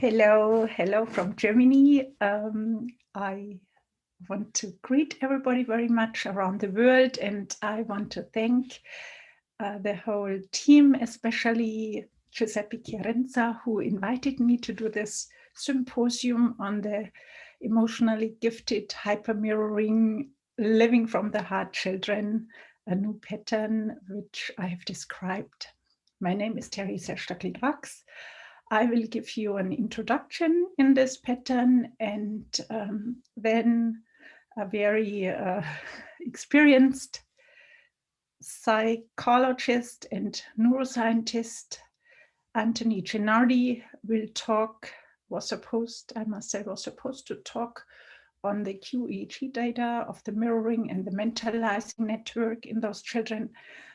Hello from Germany. I want to greet everybody very much around the world, and I want to thank the whole team, especially Giuseppe Chiarenza, who invited me to do this symposium on the emotionally gifted hypermirroring living from the heart children, a new pattern which I have described. My name is Theresa Stackel-Drax. I will give you an introduction in this pattern, and then a very experienced psychologist and neuroscientist, Anthony Gennardi, will talk, was supposed to talk on the QEEG data of the mirroring and the mentalizing network in those children.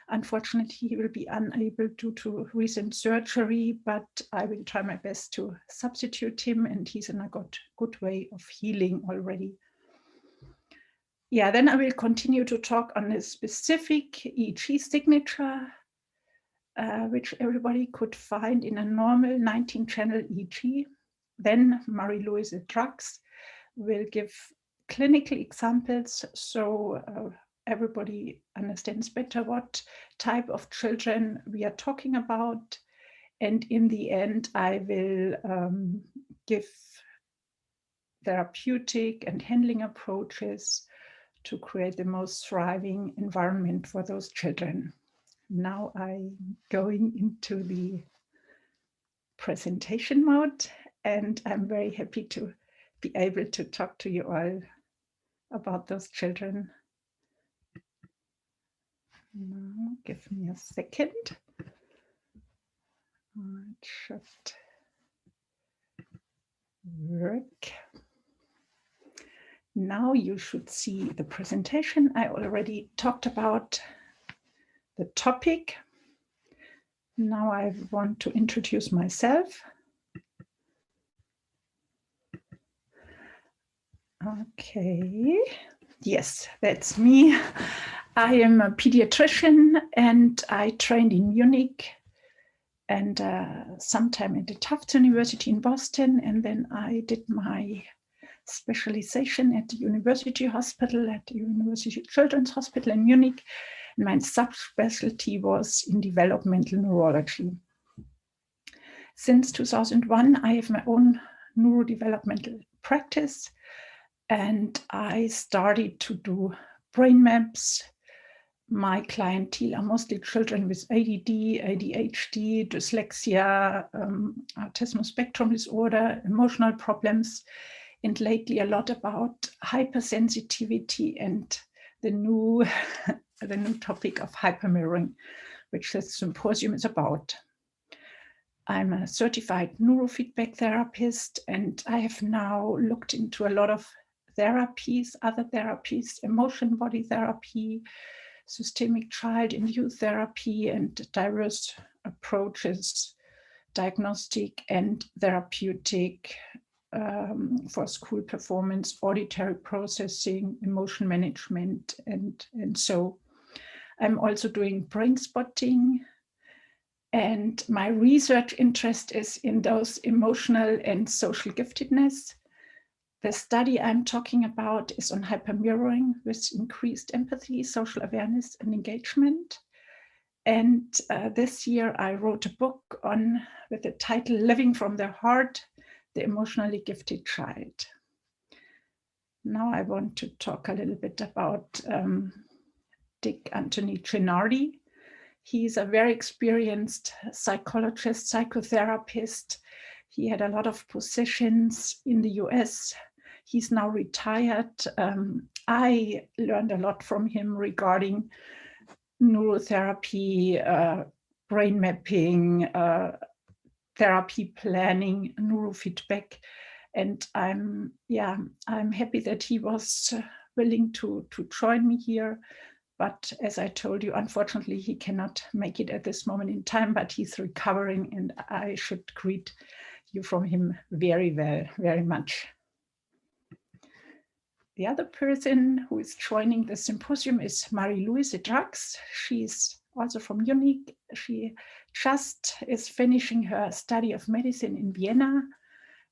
Unfortunately, he will be unable due to recent surgery, but I will try my best to substitute him, and he's in a good way of healing already. Yeah, then I will continue to talk on a specific EEG signature, which everybody could find in a normal 19-channel EEG. Then Marie-Louise Drax will give clinical examples so everybody understands better what type of children we are talking about. And in the end, I will give therapeutic and handling approaches to create the most thriving environment for those children. Now I'm going into the presentation mode, and I'm very happy to be able to talk to you all about those children. Now, give me a second. It should work. Now you should see the presentation. I already talked about the topic. Now I want to introduce myself. Okay, yes, that's me. I am a pediatrician and I trained in Munich and sometime at the Tufts University in Boston. And then I did my specialization at the University Hospital, at the University Children's Hospital in Munich. And my subspecialty was in developmental neurology. Since 2001, I have my own neurodevelopmental practice, and I started to do brain maps. My clientele are mostly children with ADD, ADHD, dyslexia, autism spectrum disorder, emotional problems, and lately a lot about hypersensitivity and the new topic of hypermirroring, which this symposium is about. I'm a certified neurofeedback therapist, and I have now looked into a lot of therapies, other therapies, emotion body therapy, systemic child and youth therapy, and diverse approaches, diagnostic and therapeutic for school performance, auditory processing, emotion management, and so. I'm also doing brain spotting, and my research interest is in those emotional and social giftedness. The study I'm talking about is on hypermirroring with increased empathy, social awareness, and engagement. And this year I wrote a book with the title Living from the Heart, the Emotionally Gifted Child. Now I want to talk a little bit about Dick Anthony Gennardi. He's a very experienced psychologist, psychotherapist. He had a lot of positions in the US. He's now retired. I learned a lot from him regarding neurotherapy, brain mapping, therapy planning, neurofeedback. And I'm happy that he was willing to join me here. But as I told you, unfortunately, he cannot make it at this moment in time, but he's recovering, and I should greet you from him very well, very much. The other person who is joining the symposium is Marie-Louise Drax. She's also from Munich. She just is finishing her study of medicine in Vienna.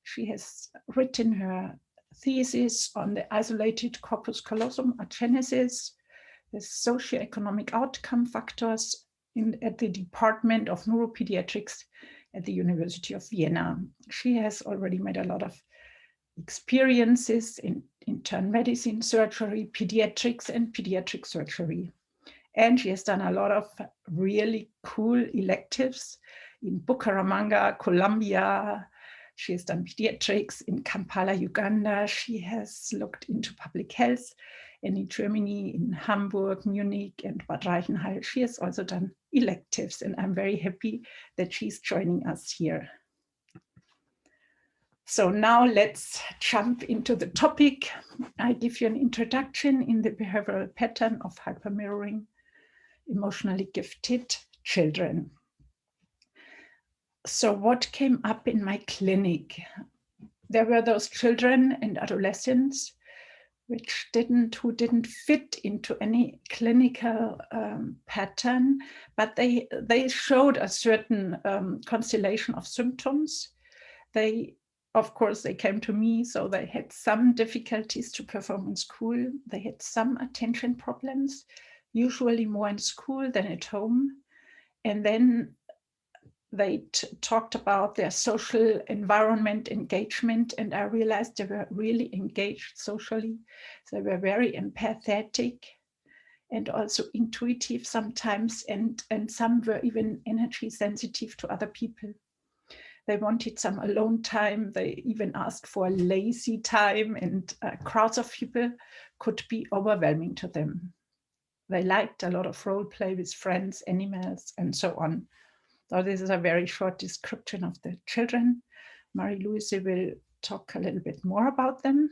She has written her thesis on the isolated corpus callosum agenesis, the socioeconomic outcome factors at the Department of Neuropediatrics at the University of Vienna. She has already made a lot of experiences in internal medicine, surgery, pediatrics, and pediatric surgery. And she has done a lot of really cool electives in Bucaramanga, Colombia. She has done pediatrics in Kampala, Uganda. She has looked into public health, and in Germany, in Hamburg, Munich, and Bad Reichenhall. She has also done electives, and I'm very happy that she's joining us here. So now let's jump into the topic. I give you an introduction in the behavioral pattern of hypermirroring emotionally gifted children. So what came up in my clinic? There were those children and adolescents who didn't fit into any clinical pattern, but they showed a certain constellation of symptoms. Of course, they came to me, so they had some difficulties to perform in school. They had some attention problems, usually more in school than at home. And then they talked about their social environment engagement, and I realized they were really engaged socially. They were very empathetic and also intuitive sometimes, and some were even energy sensitive to other people. They wanted some alone time. They even asked for lazy time, and crowds of people could be overwhelming to them. They liked a lot of role play with friends, animals, and so on. So this is a very short description of the children. Marie-Louise will talk a little bit more about them.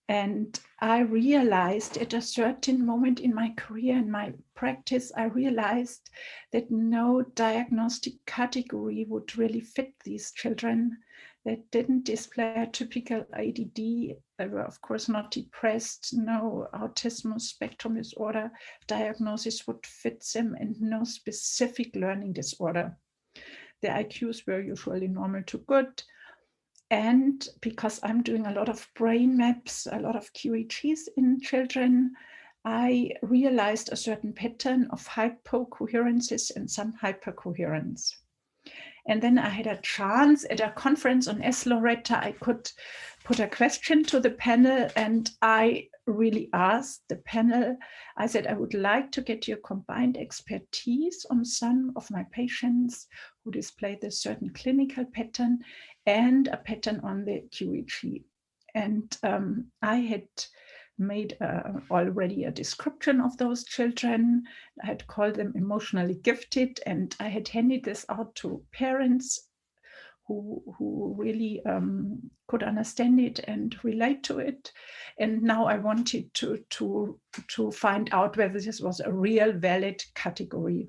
And I realized at a certain moment in my career and my practice, I realized that no diagnostic category would really fit these children. They didn't display a typical ADD. They were, of course, not depressed. No autism spectrum disorder diagnosis would fit them, and no specific learning disorder. The IQs were usually normal to good. And because I'm doing a lot of brain maps, a lot of QEEGs in children, I realized a certain pattern of hypocoherences and some hypercoherence. And then I had a chance at a conference on S-Loretta, I could put a question to the panel, and I really asked the panel, I said, I would like to get your combined expertise on some of my patients who display this certain clinical pattern and a pattern on the QEEG. And I had made already a description of those children. I had called them emotionally gifted, and I had handed this out to parents who really could understand it and relate to it. And now I wanted to find out whether this was a real valid category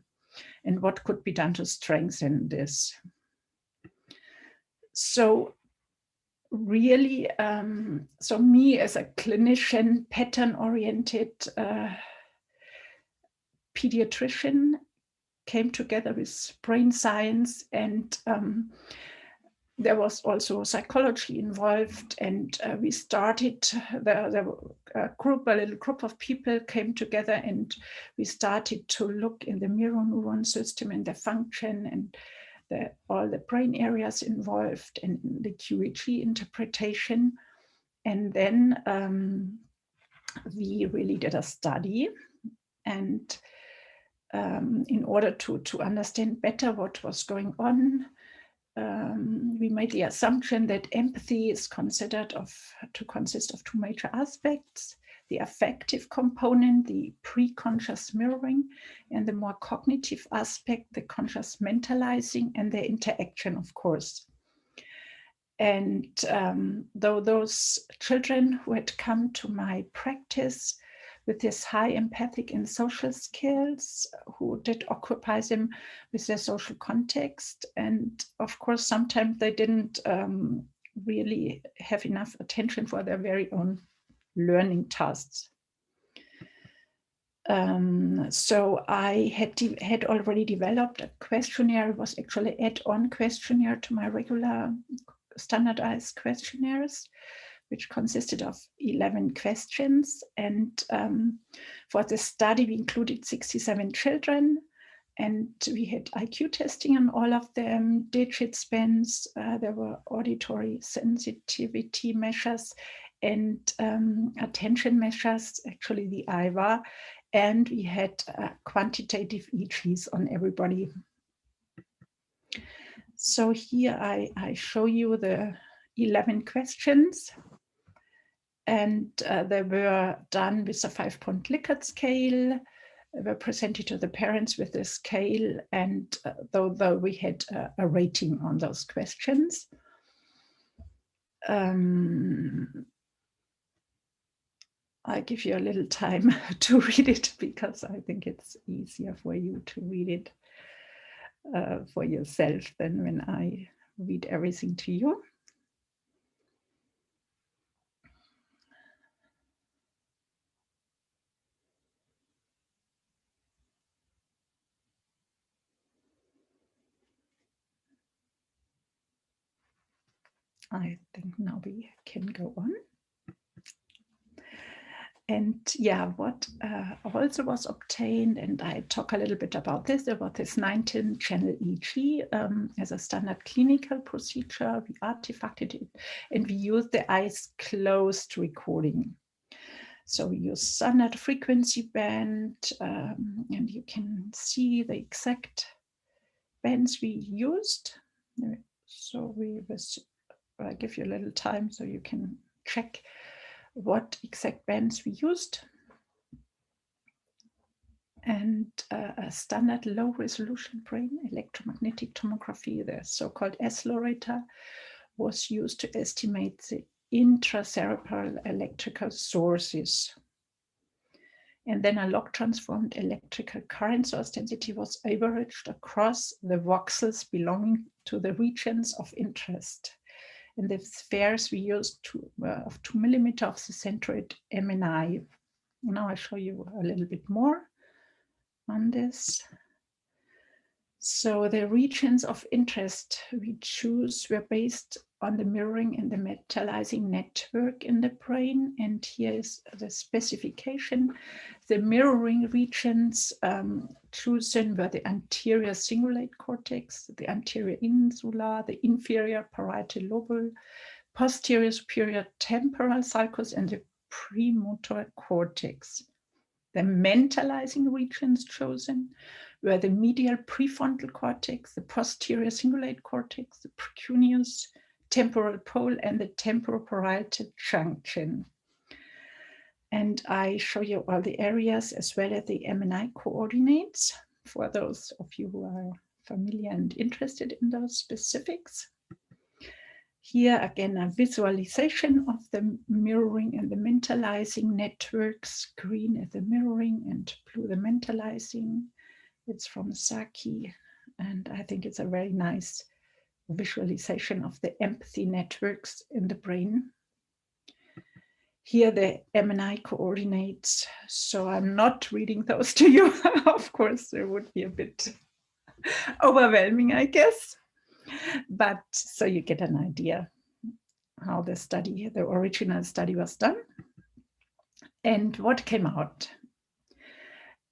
and what could be done to strengthen this. So really, so me as a clinician, pattern-oriented pediatrician, came together with brain science, and there was also psychology involved, and we started, a little group of people came together, and we started to look in the mirror neuron system and their function and all the brain areas involved in the QEEG interpretation. And then we really did a study, and in order to understand better what was going on, we made the assumption that empathy is considered to consist of two major aspects: the affective component, the pre-conscious mirroring, and the more cognitive aspect, the conscious mentalizing and the interaction, of course. And though those children who had come to my practice with this high empathic and social skills, who did occupy them with their social context. And of course, sometimes they didn't really have enough attention for their very own learning tasks. So I had already developed a questionnaire. It was actually add-on questionnaire to my regular standardized questionnaires, which consisted of 11 questions. And for the study, we included 67 children, and we had IQ testing on all of them, digit spans, there were auditory sensitivity measures, and attention measures, actually the IVA, and we had quantitative EEGs on everybody. So here I show you the 11 questions, and they were done with a 5-point Likert scale. They were presented to the parents with the scale, and though we had a rating on those questions. I give you a little time to read it because I think it's easier for you to read it for yourself than when I read everything to you. I think now we can go on. And yeah, what also was obtained, and I talk a little bit about this 19-channel EEG as a standard clinical procedure. We artifacted it, and we used the eyes closed recording. So we use standard frequency band, and you can see the exact bands we used. So I give you a little time so you can check what exact bands we used. And a standard low resolution brain electromagnetic tomography, the so-called S-Loretta, was used to estimate the intracerebral electrical sources. And then a log transformed electrical current source density was averaged across the voxels belonging to the regions of interest. And the spheres we used of 2 millimeter of the centroid MNI. Now I show you a little bit more on this. So the regions of interest we choose were based on the mirroring and the metallizing network in the brain. And here is the specification. The mirroring regions chosen were the anterior cingulate cortex, the anterior insula, the inferior parietal lobule, posterior superior temporal sulcus, and the premotor cortex. The mentalizing regions chosen were the medial prefrontal cortex, the posterior cingulate cortex, the precuneus temporal pole, and the temporoparietal junction. And I show you all the areas as well as the MNI coordinates for those of you who are familiar and interested in those specifics. Here again, a visualization of the mirroring and the mentalizing networks. Green is the mirroring and blue the mentalizing. It's from Saki, and I think it's a very nice visualization of the empathy networks in the brain. Here the MNI coordinates, so I'm not reading those to you. Of course, there would be a bit overwhelming, I guess. But so you get an idea how the original study was done and what came out.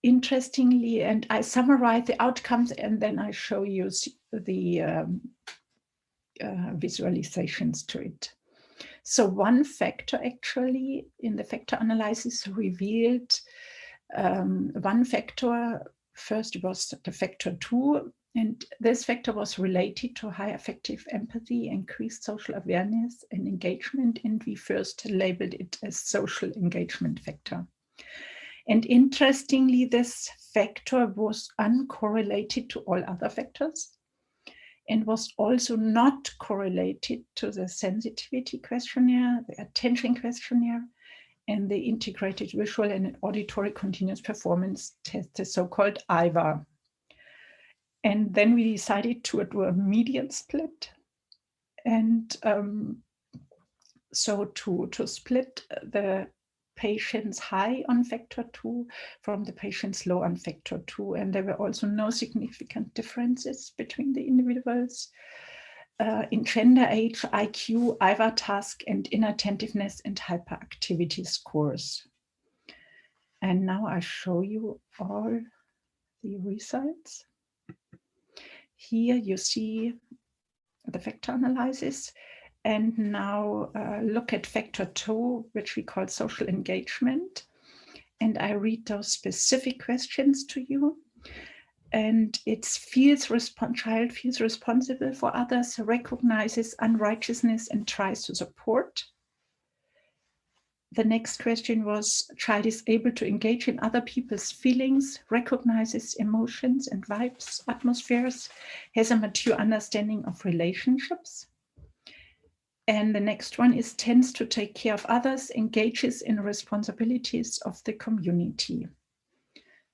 Interestingly, and I summarize the outcomes and then I show you the visualizations to it. So one factor actually in the factor analysis revealed one factor. First, it was the factor 2, and this factor was related to high affective empathy, increased social awareness and engagement, and we first labeled it as social engagement factor. And interestingly, this factor was uncorrelated to all other factors and was also not correlated to the sensitivity questionnaire, the attention questionnaire, and the integrated visual and auditory continuous performance test, the so-called IVA. And then we decided to do a median split. And so to split the patients high on factor 2 from the patients low on factor 2. And there were also no significant differences between the individuals in gender, age, IQ, IVA task, and inattentiveness and hyperactivity scores. And now I show you all the results. Here you see the factor analysis. And now look at factor 2, which we call social engagement. And I read those specific questions to you. And it's child feels responsible for others, recognizes unrighteousness and tries to support. The next question was, child is able to engage in other people's feelings, recognizes emotions and vibes, atmospheres, has a mature understanding of relationships. And the next one is tends to take care of others, engages in responsibilities of the community.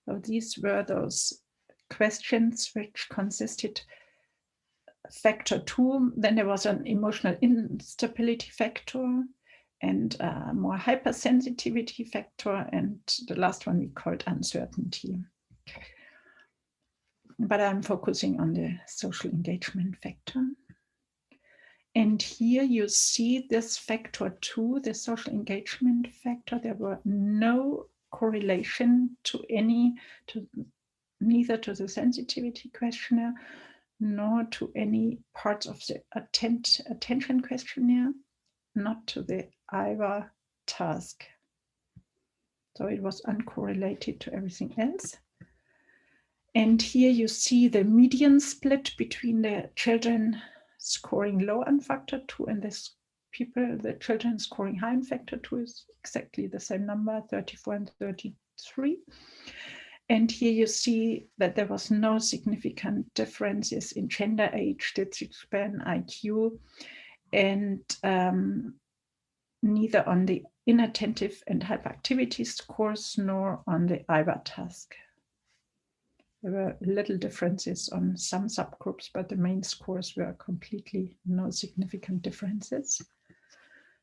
So these were those questions which consisted factor 2. Then there was an emotional instability factor and more hypersensitivity factor. And the last one we called uncertainty. But I'm focusing on the social engagement factor. And here you see this factor 2, the social engagement factor. There were no correlation to neither to the sensitivity questionnaire nor to any parts of the attention questionnaire, not to the IVA task. So it was uncorrelated to everything else. And here you see the median split between the children scoring low on factor 2 and the children scoring high on factor 2 is exactly the same number, 34 and 33. And here you see that there was no significant differences in gender, age, digit span, IQ, and neither on the inattentive and hyperactivity scores nor on the IVA task. There were little differences on some subgroups, but the main scores were completely no significant differences.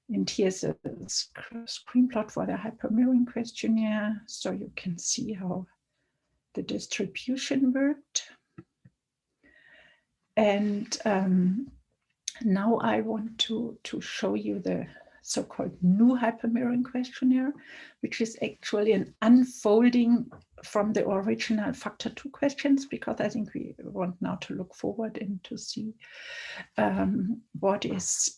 And here's a screen plot for the hypermirroring questionnaire, so you can see how the distribution worked. And now I want to show you the so-called new hypermirroring questionnaire, which is actually an unfolding from the original factor 2 questions, because I think we want now to look forward and to see what is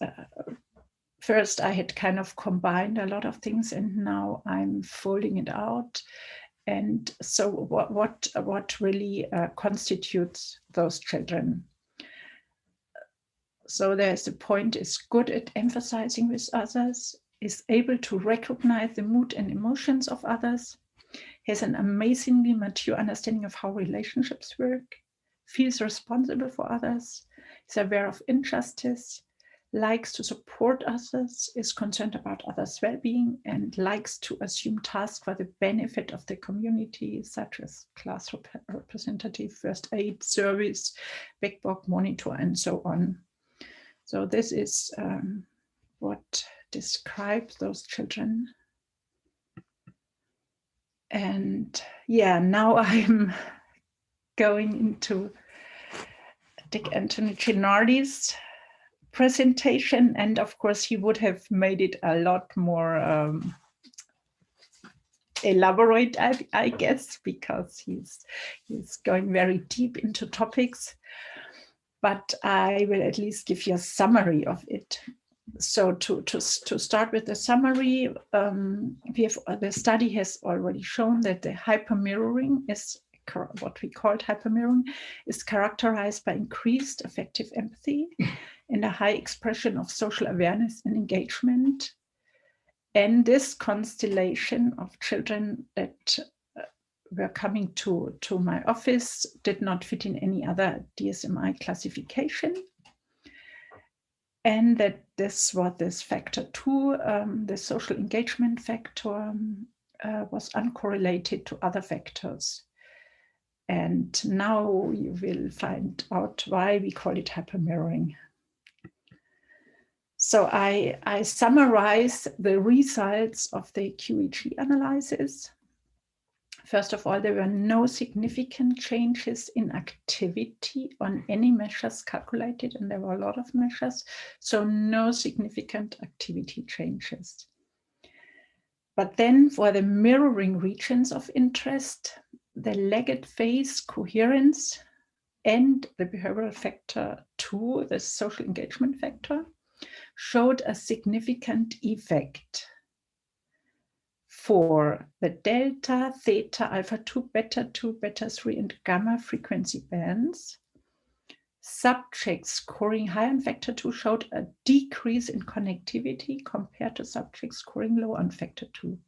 first I had kind of combined a lot of things and now I'm folding it out. And so what really constitutes those children? So there's the point, is good at empathizing with others, is able to recognize the mood and emotions of others, has an amazingly mature understanding of how relationships work, feels responsible for others, is aware of injustice, likes to support others, is concerned about others' well-being, and likes to assume tasks for the benefit of the community, such as class representative, first aid, service, backlog monitor, and so on. So this is what describes those children. And yeah, now I'm going into Dick Anthony Gennardi's presentation, and of course he would have made it a lot more elaborate, I guess, because he's going very deep into topics. But I will at least give you a summary of it. So to start with the summary, the study has already shown that the hypermirroring is what we called hypermirroring is characterized by increased affective empathy and a high expression of social awareness and engagement. And this constellation of children that were coming to my office did not fit in any other DSM-I classification. And that this factor 2, the social engagement factor, was uncorrelated to other factors. And now you will find out why we call it hypermirroring. So I summarize the results of the QEEG analysis. First of all, there were no significant changes in activity on any measures calculated, and there were a lot of measures, so no significant activity changes. But then for the mirroring regions of interest, the legged phase coherence and the behavioral factor 2, the social engagement factor, showed a significant effect for the delta, theta, alpha 2, beta 2, beta 3, and gamma frequency bands. Subjects scoring high on factor 2 showed a decrease in connectivity compared to subjects scoring low on factor 2.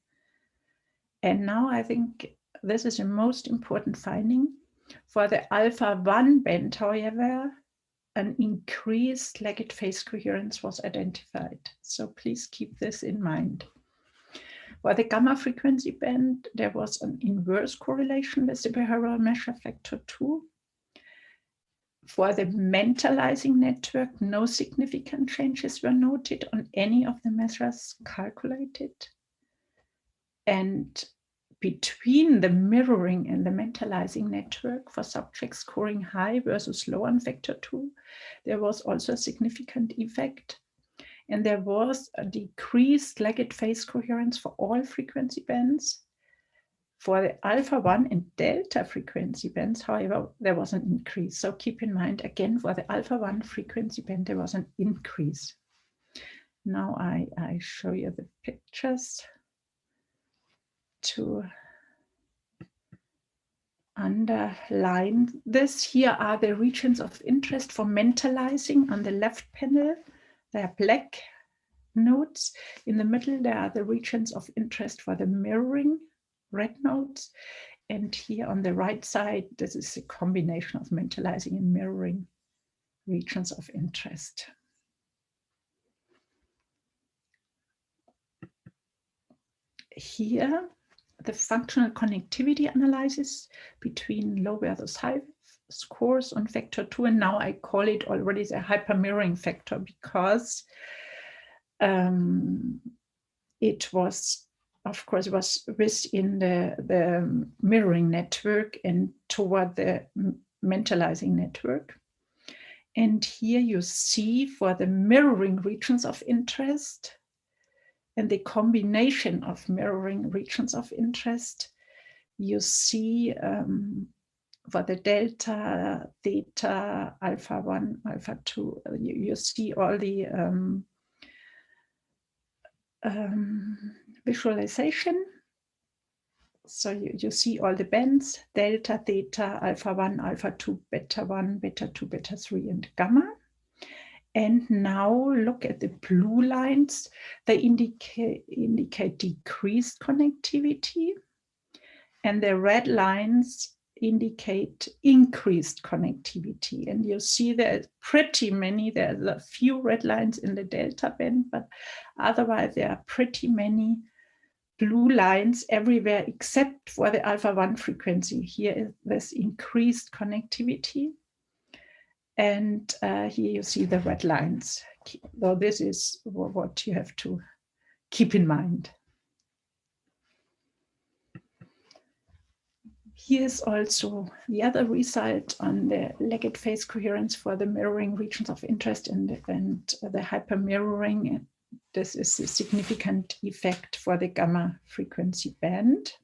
And now I think this is the most important finding. For the alpha 1 band, however, an increased legged phase coherence was identified. So please keep this in mind. For the gamma frequency band, there was an inverse correlation with the behavioral measure factor 2. For the mentalizing network, no significant changes were noted on any of the measures calculated. And between the mirroring and the mentalizing network for subjects scoring high versus low on factor 2, there was also a significant effect. And there was a decreased legged phase coherence for all frequency bands. For the alpha 1 and delta frequency bands, however, there was an increase. So keep in mind, again, for the alpha 1 frequency band, there was an increase. Now I show you the pictures to underline this. Here are the regions of interest for mentalizing on the left panel. They are black nodes. In the middle, there are the regions of interest for the mirroring, red nodes. And here on the right side, this is a combination of mentalizing and mirroring regions of interest. Here, the functional connectivity analysis between low versus high scores on factor 2, and now I call it already the hypermirroring factor because it was, of course, was within the mirroring network and toward the mentalizing network. And here you see for the mirroring regions of interest and the combination of mirroring regions of interest, you see for the delta, theta, alpha 1, alpha 2, you see all the visualization. So you see all the bands, delta, theta, alpha 1, alpha 2, beta 1, beta 2, beta 3, and gamma. And now look at the blue lines. They indicate decreased connectivity. And the red lines indicate increased connectivity. And you see there's pretty many, there's a few red lines in the delta band, but otherwise there are pretty many blue lines everywhere except for the alpha 1 frequency. Here is this increased connectivity. And here you see the red lines. So this is what you have to keep in mind. Here's also the other result on the legged phase coherence for the mirroring regions of interest and the hypermirroring. This is a significant effect for the gamma frequency band.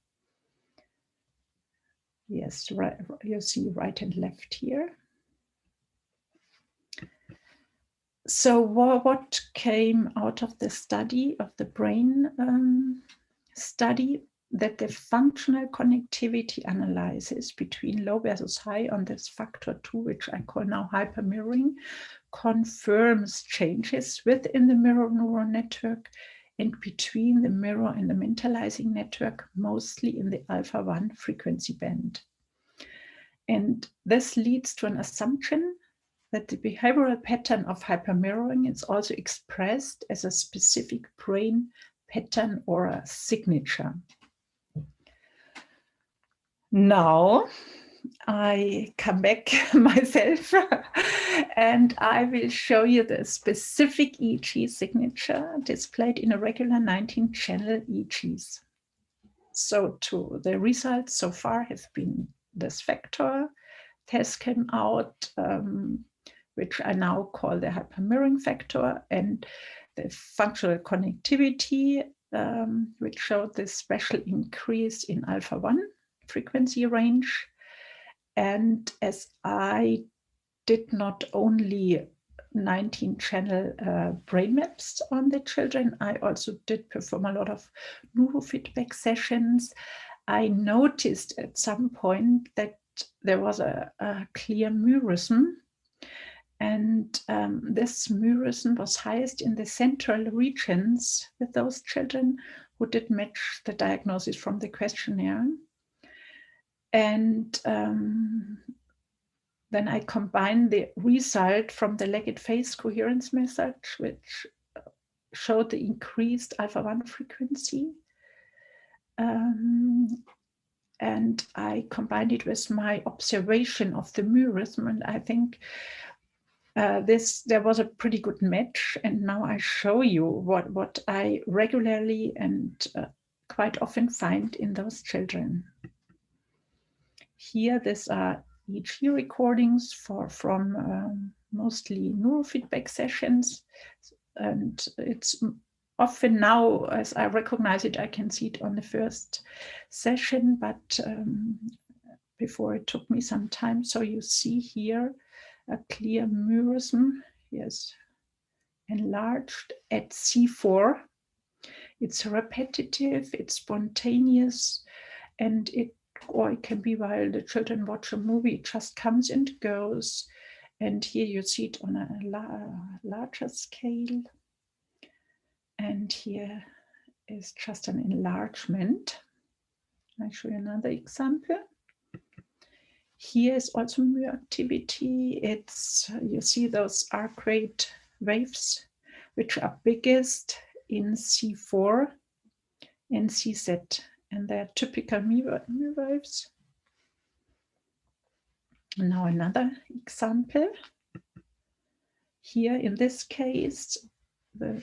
Yes, right, you see right and left here. So what came out of the study, of the brain study, that the functional connectivity analysis between low versus high on this factor 2, which I call now hypermirroring, confirms changes within the mirror neuron network and between the mirror and the mentalizing network, mostly in the alpha 1 frequency band. And this leads to an assumption that the behavioral pattern of hypermirroring is also expressed as a specific brain pattern or a signature. Now, I come back myself and I will show you the specific EEG signature displayed in a regular 19-channel EEGs. So the results so far have been this factor test came out, which I now call the hypermirroring factor, and the functional connectivity, which showed this special increase in alpha 1 frequency range. And as I did not only 19-channel brain maps on the children, I also did perform a lot of neurofeedback sessions. I noticed at some point that there was a clear mirrorism, and this mirrorism was highest in the central regions with those children who did match the diagnosis from the questionnaire. And then I combined the result from the Leggett phase coherence method, which showed the increased alpha 1 frequency. And I combined it with my observation of the mirrorism, and I think there was a pretty good match. And now I show you what I regularly and quite often find in those children. Here, these are EEG recordings from mostly neurofeedback sessions, and it's often now, as I recognize it, I can see it on the first session, but before it took me some time. So you see here a clear mirrorism. Yes, enlarged at C4. It's repetitive, it's spontaneous, and it can be while the children watch a movie. It just comes and goes. And here you see it on a larger scale. And here is just an enlargement. I'll show you another example. Here is also mu activity. You see those arc rate waves, which are biggest in C4 and CZ, and they're typical mu waves. Now another example. Here in this case, the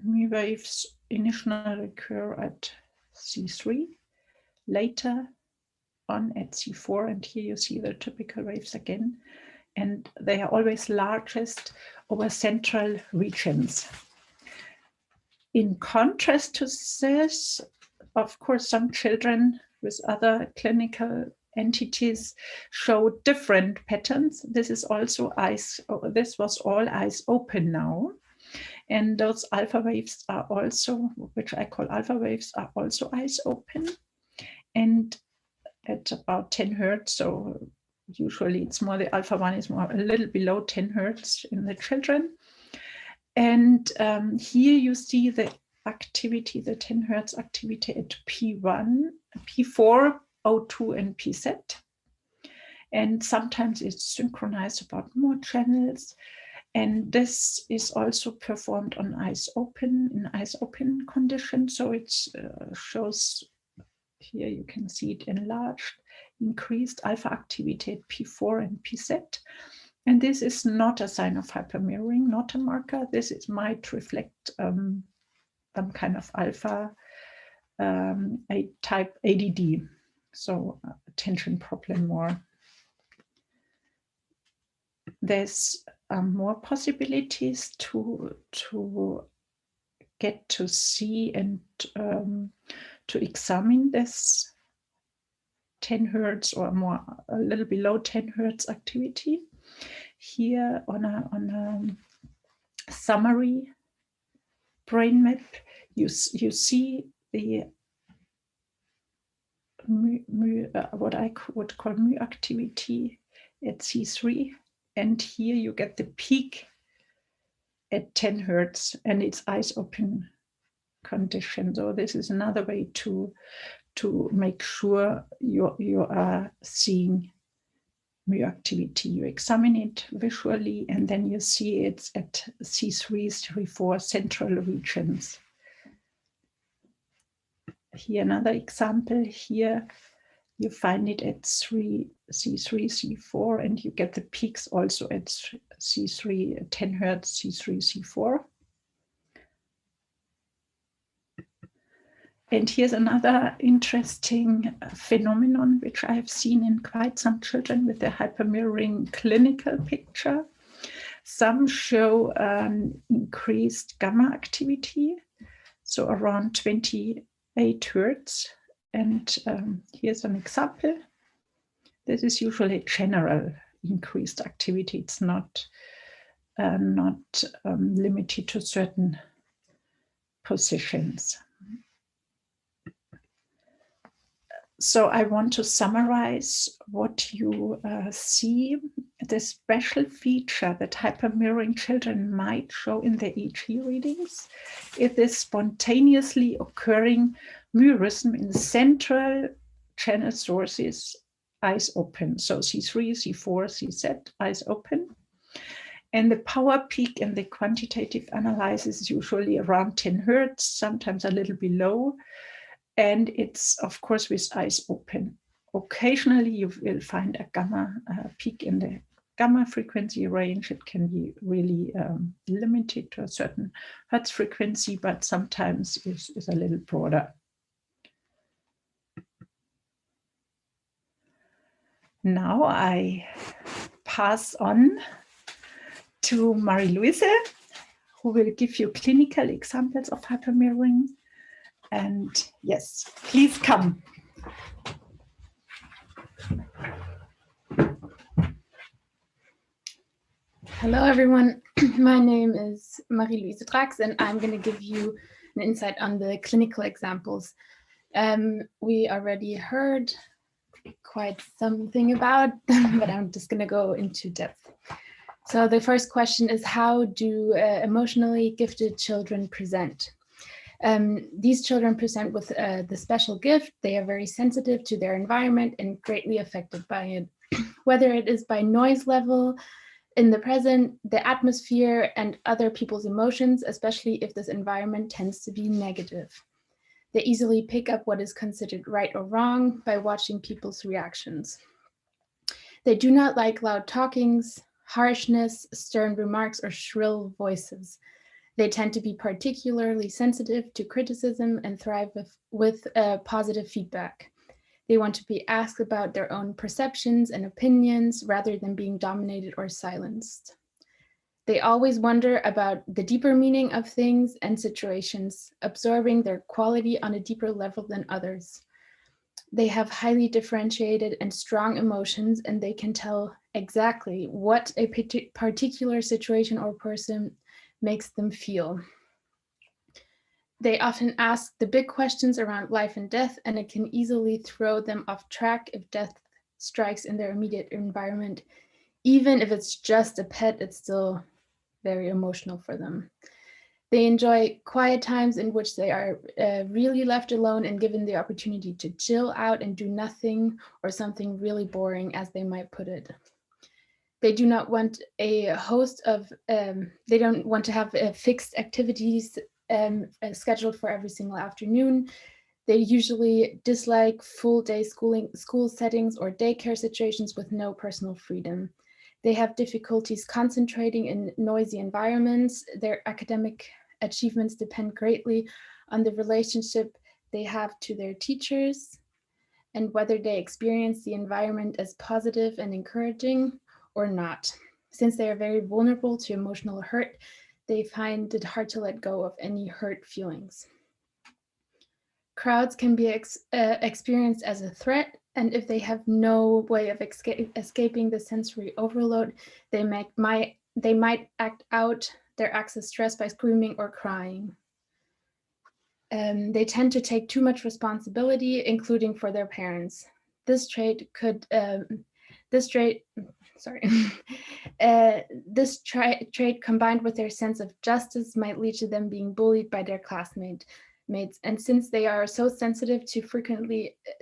mu waves initially occur at C3, later on at C4, and here you see the typical waves again, and they are always largest over central regions. In contrast to this, of course, some children with other clinical entities show different patterns. This is also this was all eyes open now. And those alpha waves are also, which I call alpha waves, are also eyes open. And at about 10 hertz, so usually it's more, the alpha 1 is more a little below 10 hertz in the children. And here you see the activity, the 10 hertz activity at P1, P4, O2, and PZ. And sometimes it's synchronized about more channels. And this is also performed on eyes open, in eyes open condition. So it shows, here you can see it enlarged, increased alpha activity at P4 and PZ. And this is not a sign of hypermirroring, not a marker. This might reflect some kind of alpha type ADD, so attention problem more. There's more possibilities to get to see and to examine this 10 hertz or more, a little below 10 hertz activity. Here on a summary brain map, you see the what I would call mu activity at C3, and here you get the peak at 10 hertz, and it's eyes open condition. So this is another way to make sure you are seeing mu activity. You examine it visually, and then you see it's at C3, C4 central regions. Here another example. Here You find it at C3, C4, and you get the peaks also at C3, 10 hertz, C3, C4. And here's another interesting phenomenon, which I have seen in quite some children with the hypermirroring clinical picture. Some show increased gamma activity, so around 28 hertz. And here's an example. This is usually general increased activity. It's not limited to certain positions. So I want to summarize what you see. The special feature that hypermirroring children might show in their EEG readings is this spontaneously occurring mirrorism in the central channel sources, eyes open. So C3, C4, CZ, eyes open. And the power peak in the quantitative analysis is usually around 10 hertz, sometimes a little below. And it's, of course, with eyes open. Occasionally, you will find a gamma peak in the gamma frequency range. It can be really limited to a certain hertz frequency, but sometimes is a little broader. Now I pass on to Marie-Louise, who will give you clinical examples of hypermirroring. And yes, please come. Hello, everyone. My name is Marie-Louise Drax, and I'm going to give you an insight on the clinical examples. We already heard quite something about them, but I'm just going to go into depth. So the first question is, how do emotionally gifted children present? These children present with the special gift. They are very sensitive to their environment and greatly affected by it, whether it is by noise level in the present, the atmosphere, and other people's emotions, especially if this environment tends to be negative. They easily pick up what is considered right or wrong by watching people's reactions. They do not like loud talkings, harshness, stern remarks, or shrill voices. They tend to be particularly sensitive to criticism and thrive with positive feedback. They want to be asked about their own perceptions and opinions rather than being dominated or silenced. They always wonder about the deeper meaning of things and situations, absorbing their quality on a deeper level than others. They have highly differentiated and strong emotions, and they can tell exactly what a particular situation or person makes them feel. They often ask the big questions around life and death, and it can easily throw them off track if death strikes in their immediate environment. Even if it's just a pet, it's still very emotional for them. They enjoy quiet times in which they are really left alone and given the opportunity to chill out and do nothing or something really boring, as they might put it. They do not want a host of, they don't want to have fixed activities scheduled for every single afternoon. They usually dislike full-day school settings or daycare situations with no personal freedom. They have difficulties concentrating in noisy environments. Their academic achievements depend greatly on the relationship they have to their teachers and whether they experience the environment as positive and encouraging or not. Since they are very vulnerable to emotional hurt, they find it hard to let go of any hurt feelings. Crowds can be experienced as a threat, and if they have no way of escaping the sensory overload, they might act out their excess stress by screaming or crying. They tend to take too much responsibility, including for their parents. This trait combined with their sense of justice might lead to them being bullied by their classmates. And since they are so sensitive to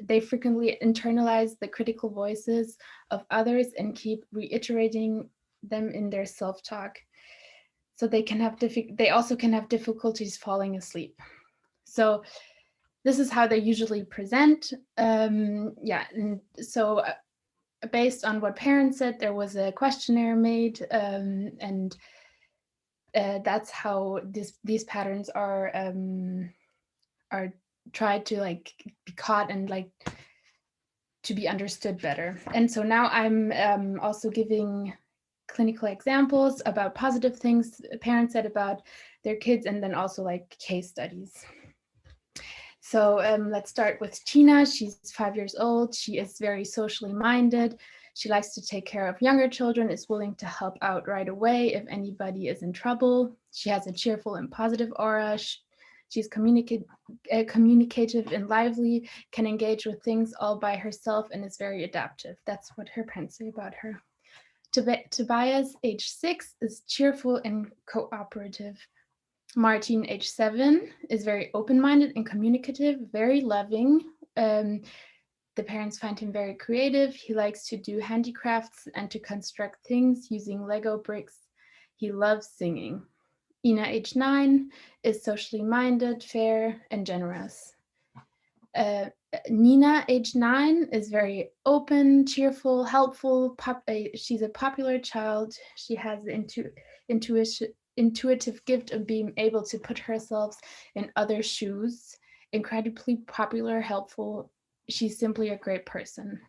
they frequently internalize the critical voices of others and keep reiterating them in their self-talk. So they also can have difficulties falling asleep. So this is how they usually present. Yeah, and so based on what parents said, there was a questionnaire made, and that's how these patterns are tried to like be caught and like to be understood better. And so now I'm also giving clinical examples about positive things parents said about their kids, and then also like case studies. So let's start with Tina. She's 5 years old. She is very socially minded. She likes to take care of younger children, is willing to help out right away if anybody is in trouble. She has a cheerful and positive aura. She's communicative and lively, can engage with things all by herself, and is very adaptive. That's what her parents say about her. Tobias, age 6, is cheerful and cooperative. Martin, age 7, is very open-minded and communicative, very loving. The parents find him very creative. He likes to do handicrafts and to construct things using Lego bricks. He loves singing. Ina, age 9, is socially minded, fair, and generous. Nina, age 9, is very open, cheerful, helpful. She's a popular child. She has the intuitive gift of being able to put herself in other shoes. Incredibly popular, helpful. She's simply a great person.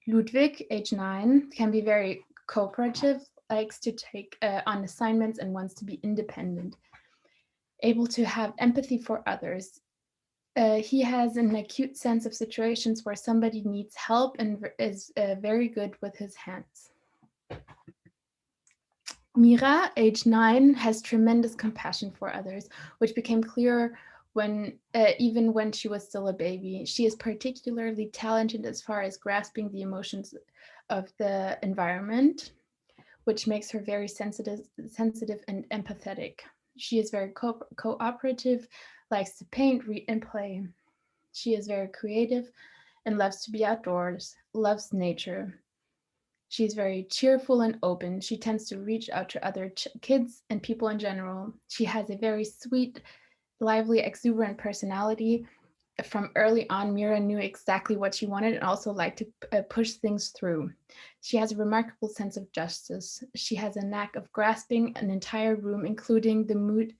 Ludwig, age 9, can be very cooperative, likes to take on assignments, and wants to be independent. Able to have empathy for others. He has an acute sense of situations where somebody needs help and is very good with his hands. Mira, age 9, has tremendous compassion for others, which became clearer even when she was still a baby. She is particularly talented as far as grasping the emotions of the environment, which makes her very sensitive and empathetic. She is very cooperative, likes to paint, read, and play. She is very creative and loves to be outdoors, loves nature. She is very cheerful and open. She tends to reach out to other kids and people in general. She has a very sweet, lively, exuberant personality. From early on, Mira knew exactly what she wanted and also liked to push things through. She has a remarkable sense of justice. She has a knack of grasping an entire room, including the mood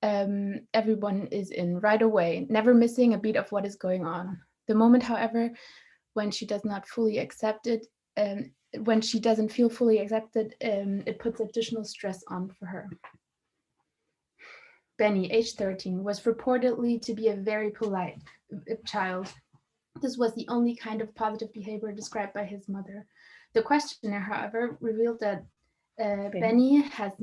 everyone is in right away, never missing a beat of what is going on. The moment, however, when she does not fully accept it, when she doesn't feel fully accepted, it puts additional stress on for her. Benny, age 13, was reportedly to be a very polite child. This was the only kind of positive behavior described by his mother. The questionnaire, however, revealed that Benny has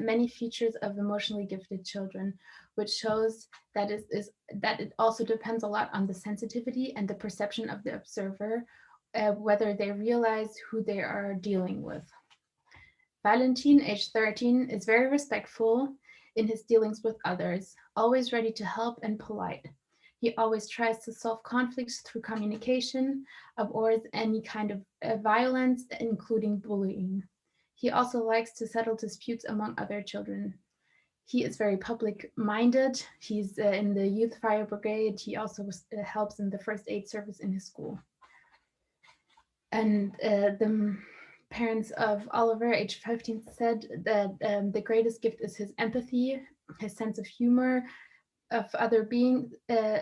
many features of emotionally gifted children, which shows that it also depends a lot on the sensitivity and the perception of the observer, whether they realize who they are dealing with. Valentin, age 13, is very respectful in his dealings with others, always ready to help and polite. He always tries to solve conflicts through communication, avoids any kind of violence, including bullying. He also likes to settle disputes among other children. He is very public-minded. He's in the Youth Fire Brigade. He also helps in the first aid service in his school. And the parents of Oliver, age 15, said that the greatest gift is his empathy, his sense of humor, of other beings,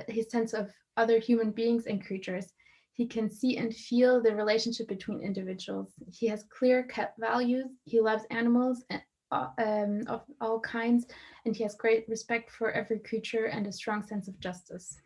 his sense of other human beings and creatures. He can see and feel the relationship between individuals. He has clear-cut values. He loves animals of all kinds, and he has great respect for every creature and a strong sense of justice.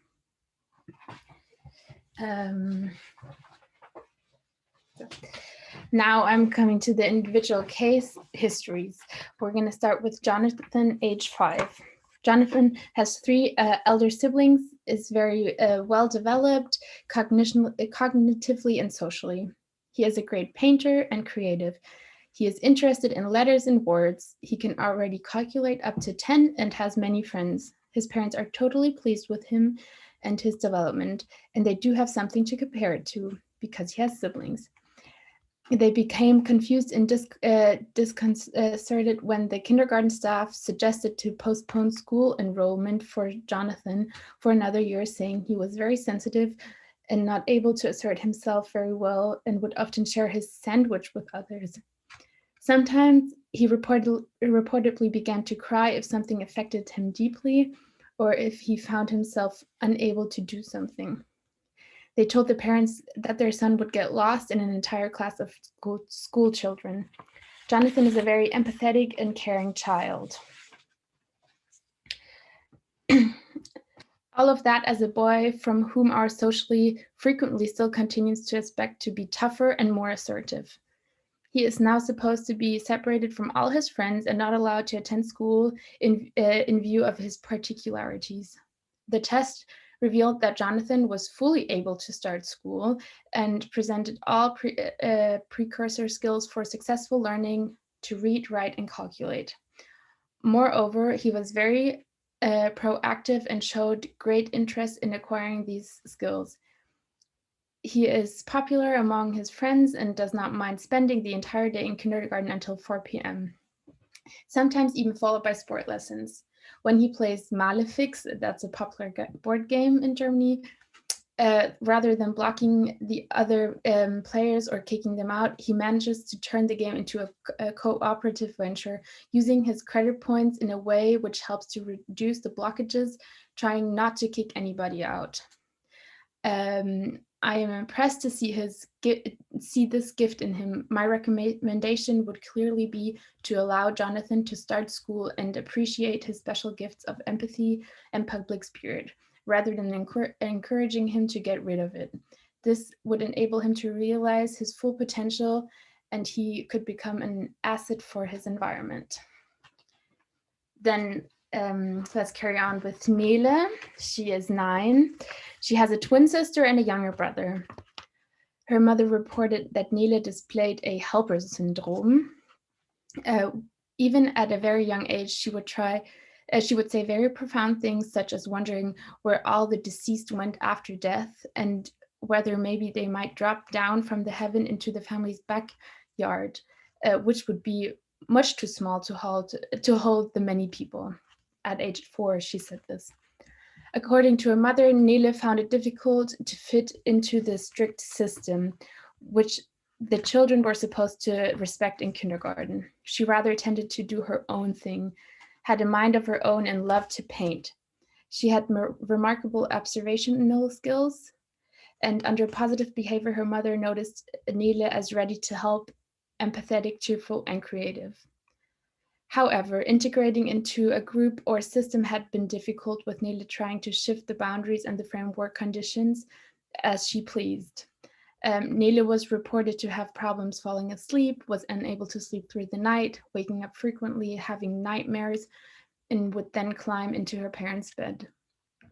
Now I'm coming to the individual case histories. We're going to start with Jonathan, age 5. Jonathan has 3 elder siblings, is very well developed cognitively and socially. He is a great painter and creative. He is interested in letters and words. He can already calculate up to 10 and has many friends. His parents are totally pleased with him and his development, and they do have something to compare it to because he has siblings. They became confused and disconcerted when the kindergarten staff suggested to postpone school enrollment for Jonathan for another year, saying he was very sensitive and not able to assert himself very well and would often share his sandwich with others. Sometimes he reportedly began to cry if something affected him deeply or if he found himself unable to do something. They told the parents that their son would get lost in an entire class of school children. Jonathan is a very empathetic and caring child. All of that as a boy from whom our socially frequently still continues to expect to be tougher and more assertive. He is now supposed to be separated from all his friends and not allowed to attend school in view of his particularities. The test revealed that Jonathan was fully able to start school and presented all precursor skills for successful learning to read, write, and calculate. Moreover, he was very proactive and showed great interest in acquiring these skills. He is popular among his friends and does not mind spending the entire day in kindergarten until 4 p.m., sometimes even followed by sport lessons. When he plays Malefics, that's a popular board game in Germany, rather than blocking the other players or kicking them out, he manages to turn the game into a cooperative venture, using his credit points in a way which helps to reduce the blockages, trying not to kick anybody out. I am impressed to see this gift in him. My recommendation would clearly be to allow Jonathan to start school and appreciate his special gifts of empathy and public spirit, rather than encouraging him to get rid of it. This would enable him to realize his full potential, and he could become an asset for his environment. Then let's carry on with Nele. She is 9. She has a twin sister and a younger brother. Her mother reported that Nele displayed a helper syndrome. Even at a very young age, she would say very profound things, such as wondering where all the deceased went after death and whether maybe they might drop down from the heaven into the family's backyard, which would be much too small to hold the many people. At age 4, she said this. According to her mother, Nele found it difficult to fit into the strict system, which the children were supposed to respect in kindergarten. She rather tended to do her own thing, had a mind of her own, and loved to paint. She had remarkable observational skills, and under positive behavior, her mother noticed Nele as ready to help, empathetic, cheerful, and creative. However, integrating into a group or system had been difficult, with Nele trying to shift the boundaries and the framework conditions as she pleased. Nele was reported to have problems falling asleep, was unable to sleep through the night, waking up frequently, having nightmares, and would then climb into her parents' bed.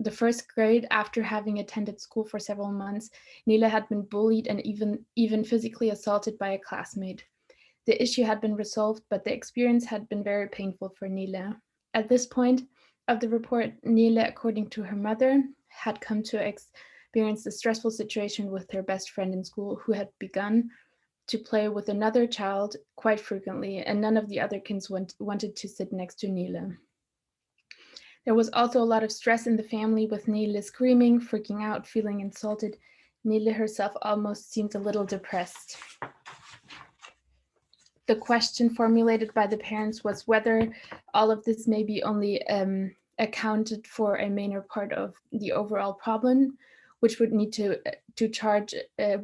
The first grade, after having attended school for several months, Nele had been bullied and even physically assaulted by a classmate. The issue had been resolved, but the experience had been very painful for Nele. At this point of the report, Nele, according to her mother, had come to experience a stressful situation with her best friend in school, who had begun to play with another child quite frequently, and none of the other kids wanted to sit next to Nele. There was also a lot of stress in the family, with Nele screaming, freaking out, feeling insulted. Nele herself almost seemed a little depressed. The question formulated by the parents was whether all of this may be only accounted for a minor part of the overall problem, which would need to change in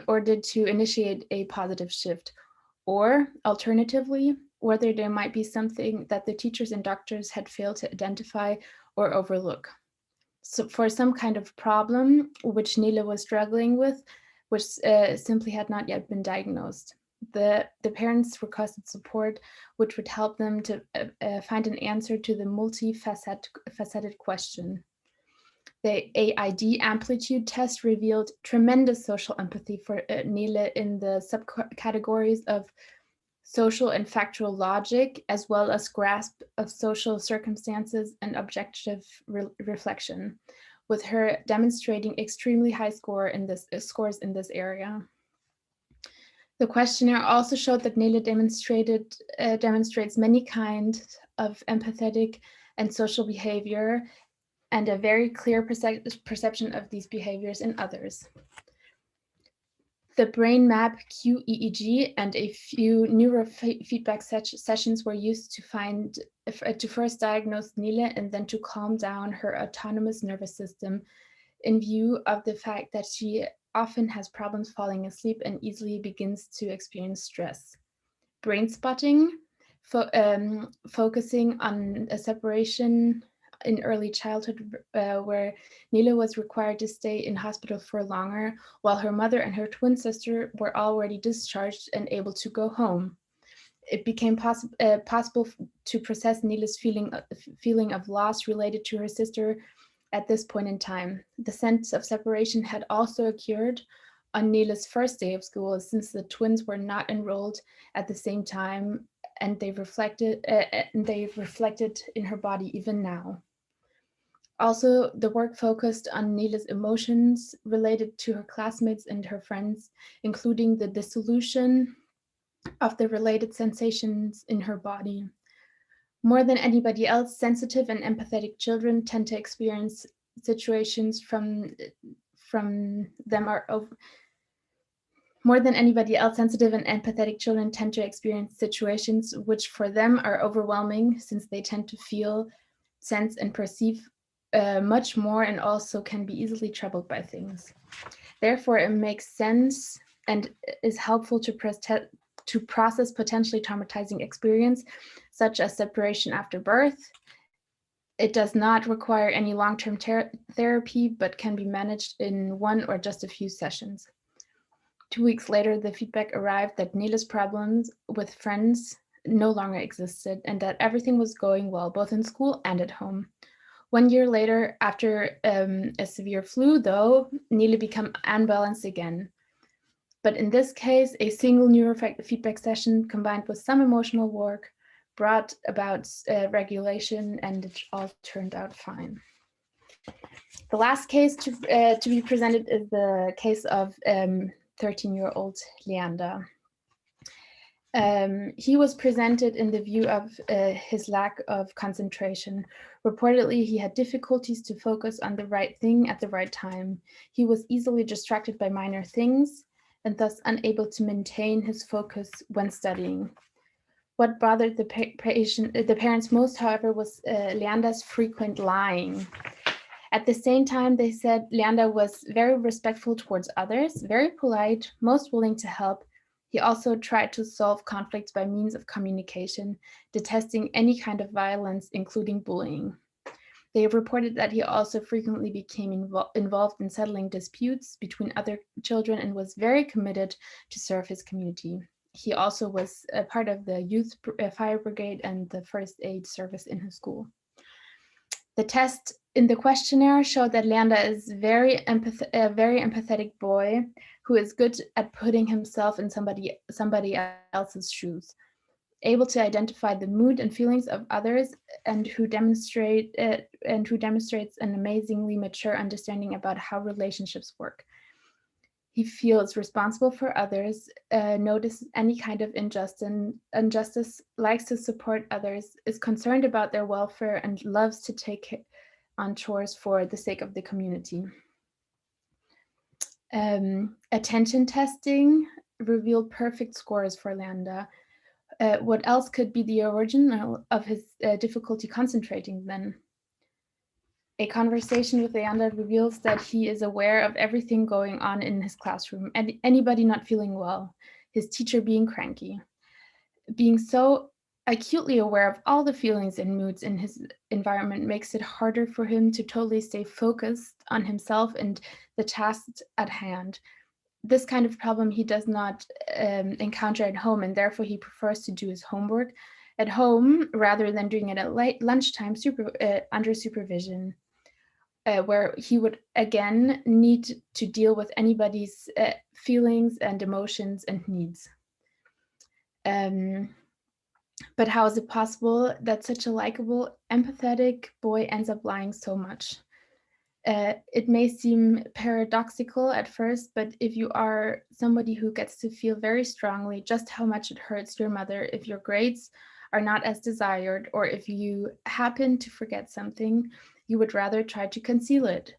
order to initiate a positive shift, or alternatively, whether there might be something that the teachers and doctors had failed to identify or overlook. So for some kind of problem which Nele was struggling with, which simply had not yet been diagnosed. The parents requested support, which would help them to find an answer to the multifaceted question. The AID amplitude test revealed tremendous social empathy for Nele in the subcategories of social and factual logic, as well as grasp of social circumstances and objective reflection. with her demonstrating extremely high scores in this area. The questionnaire also showed that Nele demonstrates many kinds of empathetic and social behavior and a very clear perception of these behaviors in others. The BrainMap QEEG and a few neurofeedback sessions were used to first diagnose Nele and then to calm down her autonomous nervous system in view of the fact that she often has problems falling asleep and easily begins to experience stress. Brain spotting, focusing on a separation in early childhood where Nele was required to stay in hospital for longer while her mother and her twin sister were already discharged and able to go home. It became possible to process Nele's feeling of loss related to her sister at this point in time. The sense of separation had also occurred on Nele's first day of school, since the twins were not enrolled at the same time, and they reflected in her body even now. Also, the work focused on Nele's emotions related to her classmates and her friends, including the dissolution of the related sensations in her body. More than anybody else, sensitive and empathetic children tend to experience situations More than anybody else, sensitive and empathetic children tend to experience situations which for them are overwhelming, since they tend to feel, sense, and perceive much more, and also can be easily troubled by things. Therefore, it makes sense and is helpful to process potentially traumatizing experience, such as separation after birth. It does not require any long-term therapy, but can be managed in one or just a few sessions. 2 weeks later, the feedback arrived that Nele's problems with friends no longer existed and that everything was going well, both in school and at home. 1 year later, after a severe flu, though, Nele became unbalanced again. But in this case, a single neurofeedback session combined with some emotional work brought about regulation, and it all turned out fine. The last case to be presented is the case of 13-year-old Leander. He was presented in the view of his lack of concentration. Reportedly, he had difficulties to focus on the right thing at the right time. He was easily distracted by minor things and thus unable to maintain his focus when studying. What bothered the parents most, however, was Leander's frequent lying. At the same time, they said Leander was very respectful towards others, very polite, most willing to help. He also tried to solve conflicts by means of communication, detesting any kind of violence, including bullying. They reported that he also frequently became involved in settling disputes between other children and was very committed to serve his community. He also was a part of the youth fire brigade and the first aid service in his school. The test in the questionnaire showed that Leander is a very empathetic boy who is good at putting himself in somebody else's shoes, able to identify the mood and feelings of others, and who demonstrates an amazingly mature understanding about how relationships work. He feels responsible for others, notices any kind of injustice, likes to support others, is concerned about their welfare, and loves to take on chores for the sake of the community. Attention testing revealed perfect scores for Leander. What else could be the origin of his difficulty concentrating then? A conversation with Leander reveals that he is aware of everything going on in his classroom, and anybody not feeling well, his teacher being cranky. Being so acutely aware of all the feelings and moods in his environment makes it harder for him to totally stay focused on himself and the tasks at hand. This kind of problem he does not encounter at home, and therefore he prefers to do his homework at home rather than doing it at lunchtime under supervision, where he would again need to deal with anybody's feelings and emotions and needs. But how is it possible that such a likable, empathetic boy ends up lying so much? It may seem paradoxical at first, but if you are somebody who gets to feel very strongly just how much it hurts your mother if your grades are not as desired, or if you happen to forget something, you would rather try to conceal it.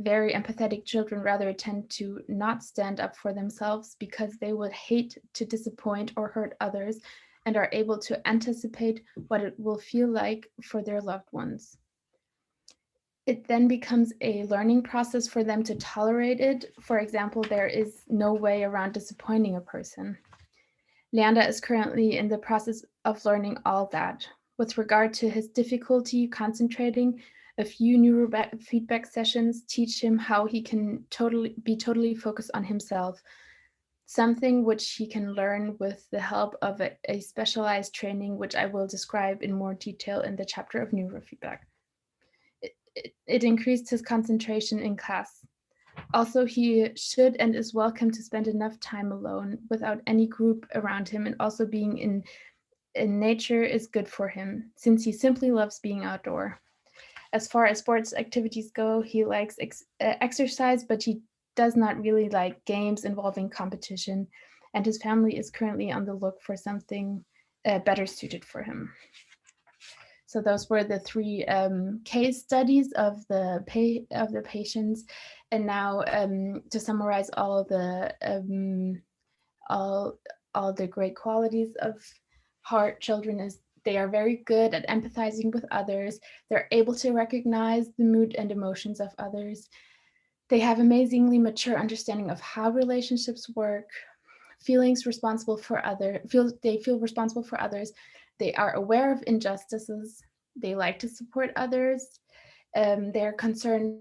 Very empathetic children rather tend to not stand up for themselves because they would hate to disappoint or hurt others and are able to anticipate what it will feel like for their loved ones. It then becomes a learning process for them to tolerate it. For example, there is no way around disappointing a person. Leander is currently in the process of learning all that. With regard to his difficulty concentrating, a few neurofeedback sessions teach him how he can be totally focused on himself, something which he can learn with the help of a specialized training, which I will describe in more detail in the chapter of neurofeedback. It increased his concentration in class. Also, he should and is welcome to spend enough time alone without any group around him, and also being in nature is good for him, since he simply loves being outdoor. As far as sports activities go, he likes exercise, but he does not really like games involving competition, and his family is currently on the look for something better suited for him. So those were the three case studies of the patients, and now to summarize all the great qualities of heart children is they are very good at empathizing with others. They're able to recognize the mood and emotions of others. They have amazingly mature understanding of how relationships work. They feel responsible for others. They are aware of injustices. They like to support others. They're concerned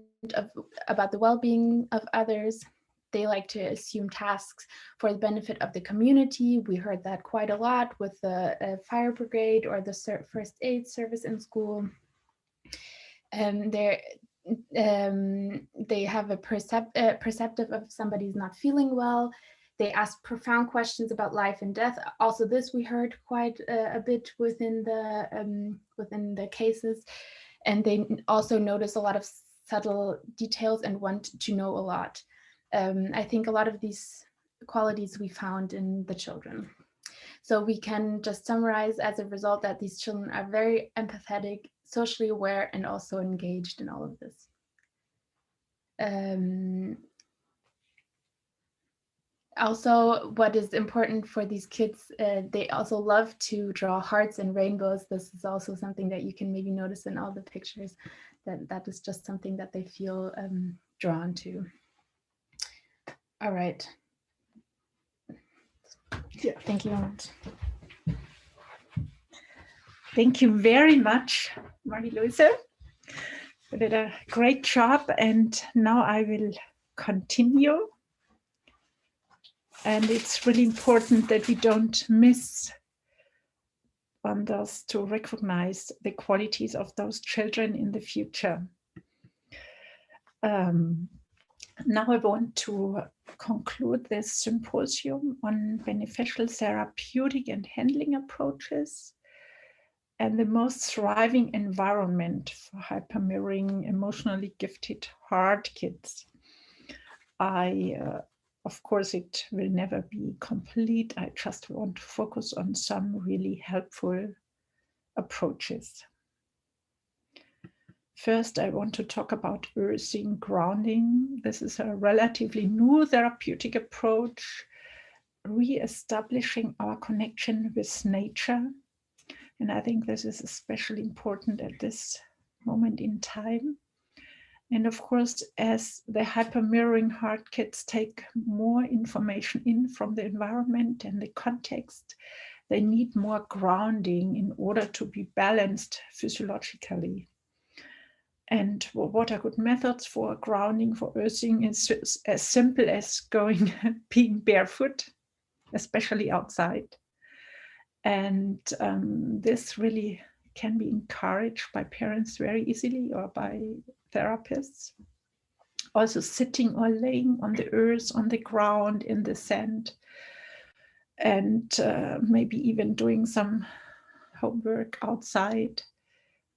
about the well-being of others. They like to assume tasks for the benefit of the community. We heard that quite a lot with the fire brigade or the first aid service in school. They have a perceptive of somebody's not feeling well. They ask profound questions about life and death. Also, this we heard quite a bit within the cases, and they also notice a lot of subtle details and want to know a lot. I think a lot of these qualities we found in the children. So we can just summarize as a result that these children are very empathetic, socially aware, and also engaged in all of this. Also, what is important for these kids, they also love to draw hearts and rainbows. This is also something that you can maybe notice in all the pictures, that is just something that they feel drawn to. All right. Yeah, thank you very much. Thank you very much, Marie-Louise. You did a great job, and now I will continue. And it's really important that we don't miss on those to recognize the qualities of those children in the future. Now I want to conclude this symposium on beneficial therapeutic and handling approaches and the most thriving environment for hypermirroring emotionally gifted heart kids. Of course, it will never be complete. I just want to focus on some really helpful approaches. First, I want to talk about earthing, grounding. This is a relatively new therapeutic approach, re-establishing our connection with nature. And I think this is especially important at this moment in time. And of course, as the hypermirroring heart kids take more information in from the environment and the context, they need more grounding in order to be balanced physiologically. And what are good methods for grounding, for earthing? Is as simple as being barefoot, especially outside. And this really can be encouraged by parents very easily or by therapists. Also sitting or laying on the earth, on the ground, in the sand, and maybe even doing some homework outside.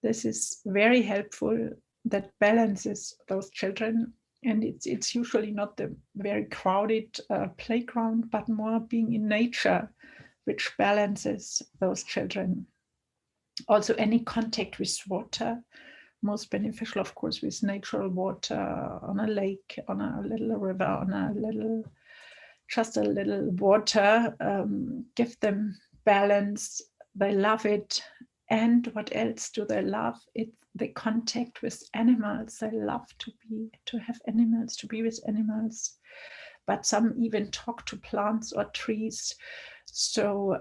This is very helpful that balances those children. And it's usually not the very crowded playground, but more being in nature, which balances those children. Also, any contact with water, most beneficial, of course, with natural water on a lake, on a little river, on a little, just a little water, give them balance. They love it. And what else do they love? It's the contact with animals. They love to have animals, to be with animals. But some even talk to plants or trees. So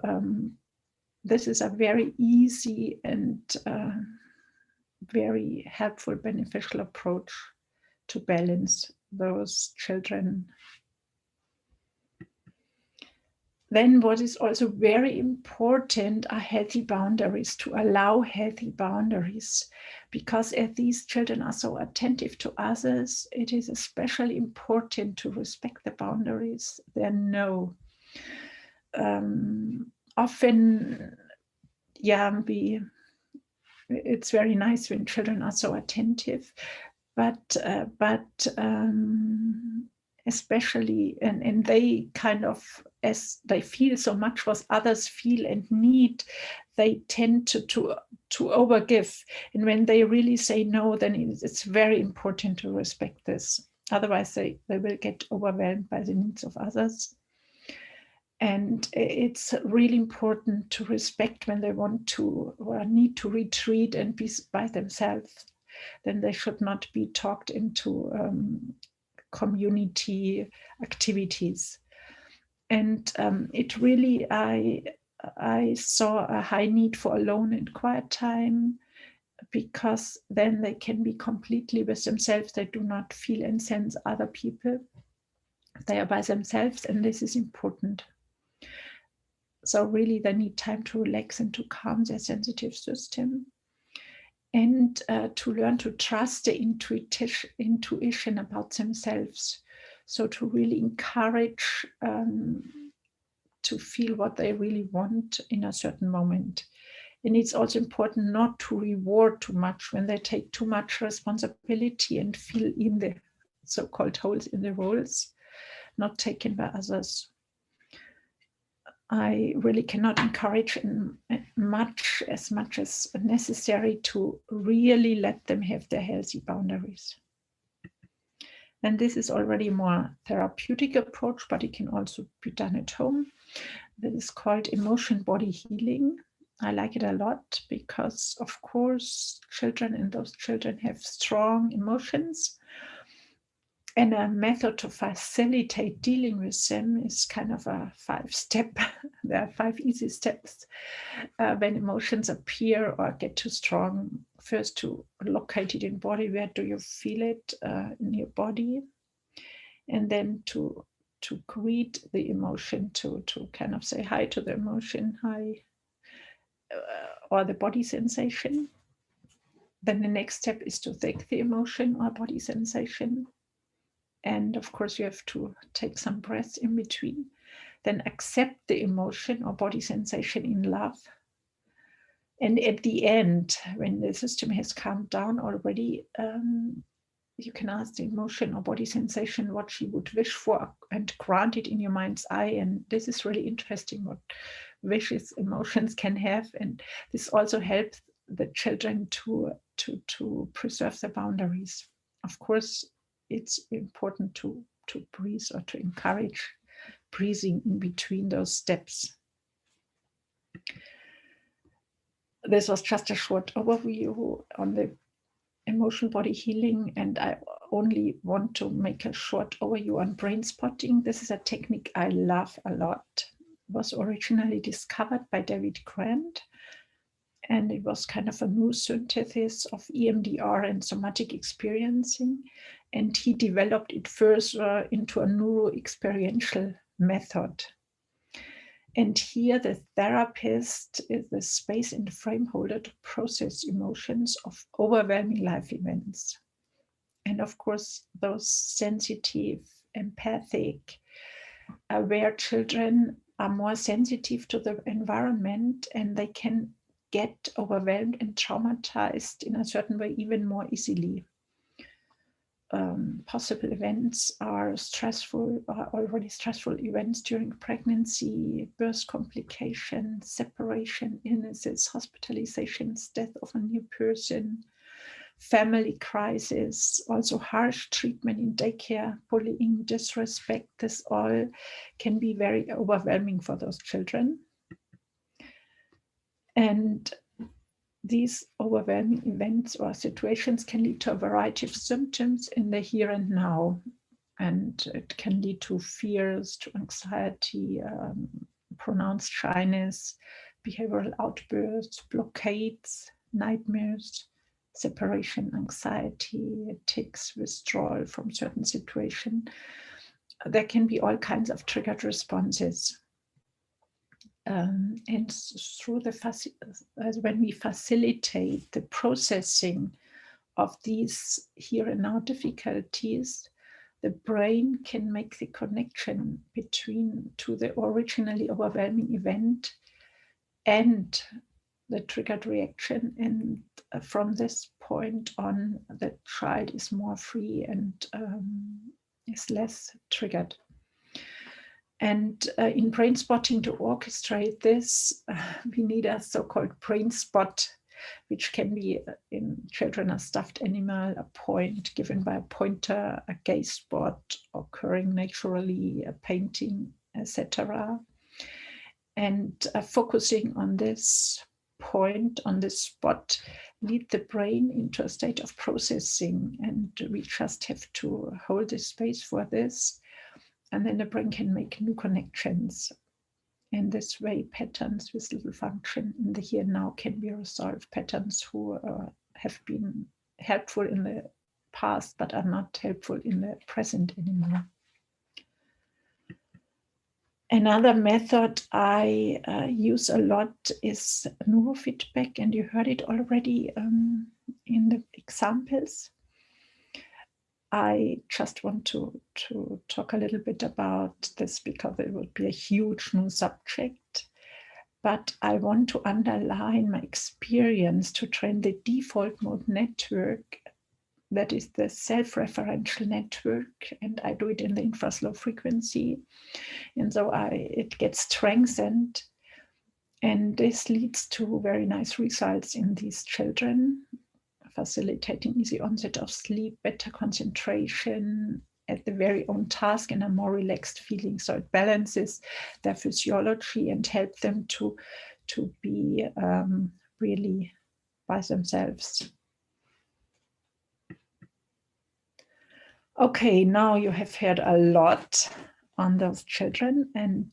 this is a very easy and very helpful, beneficial approach to balance those children. Then what is also very important are healthy boundaries, to allow healthy boundaries, because as these children are so attentive to others, it is especially important to respect the boundaries they know. Often, yeah, it's very nice when children are so attentive, but especially, and they kind of, as they feel so much what others feel and need, they tend to overgive. And when they really say no, then it's very important to respect this. Otherwise, they will get overwhelmed by the needs of others. And it's really important to respect when they want to or need to retreat and be by themselves. Then they should not be talked into community activities. And it really, I saw a high need for alone and quiet time, because then they can be completely with themselves. They do not feel and sense other people. They are by themselves, and this is important. So really they need time to relax and to calm their sensitive system, and to learn to trust the intuition about themselves. So to really encourage to feel what they really want in a certain moment. And it's also important not to reward too much when they take too much responsibility and fill in the so-called holes in the roles not taken by others. I really cannot encourage as much as necessary to really let them have their healthy boundaries. And this is already a more therapeutic approach, but it can also be done at home. This is called emotion body healing. I like it a lot because, of course, children and those children have strong emotions. And a method to facilitate dealing with them is kind of a 5-step. There are 5 easy steps when emotions appear or get too strong. First, to locate it in body. Where do you feel it in your body? And then to greet the emotion, to kind of say hi to the emotion, hi, or the body sensation. Then the next step is to thank the emotion or body sensation. And of course, you have to take some breaths in between. Then accept the emotion or body sensation in love. And at the end, when the system has calmed down already, you can ask the emotion or body sensation what she would wish for and grant it in your mind's eye. And this is really interesting, what wishes emotions can have. And this also helps the children to preserve the boundaries. Of course, it's important to breathe or to encourage breathing in between those steps. This was just a short overview on the emotion body healing, and I only want to make a short overview on brain spotting. This is a technique I love a lot. It was originally discovered by David Grant, and it was kind of a new synthesis of EMDR and somatic experiencing. And he developed it further into a neuro-experiential method. And here the therapist is the space and frame holder to process emotions of overwhelming life events. And of course, those sensitive, empathic, aware children are more sensitive to the environment, and they can get overwhelmed and traumatized in a certain way even more easily. possible events are stressful, already stressful events during pregnancy, birth complications, separation, illnesses, hospitalizations, death of a new person, family crisis, also harsh treatment in daycare, bullying, disrespect. This all can be very overwhelming for those children. And these overwhelming events or situations can lead to a variety of symptoms in the here and now. And it can lead to fears, to anxiety, pronounced shyness, behavioral outbursts, blockades, nightmares, separation anxiety, tics, withdrawal from certain situation. There can be all kinds of triggered responses. And through when we facilitate the processing of these here and now difficulties, the brain can make the connection to the originally overwhelming event and the triggered reaction. And from this point on, the child is more free and is less triggered. And in brain spotting, to orchestrate this, we need a so-called brain spot, which can be in children a stuffed animal, a point given by a pointer, a gaze spot occurring naturally, a painting, etc. And focusing on this point, on this spot, lead the brain into a state of processing. And we just have to hold the space for this. And then the brain can make new connections. In this way, patterns with little function in the here and now can be resolved. Patterns who have been helpful in the past, but are not helpful in the present anymore. Another method I use a lot is neurofeedback, and you heard it already in the examples. I just want to talk a little bit about this because it would be a huge new subject. But I want to underline my experience to train the default mode network, that is the self-referential network, and I do it in the infraslow frequency. And so it gets strengthened. And this leads to very nice results in these children, facilitating easy onset of sleep, better concentration at the very own task, and a more relaxed feeling. So it balances their physiology and helps them to be really by themselves. Okay, now you have heard a lot on those children, and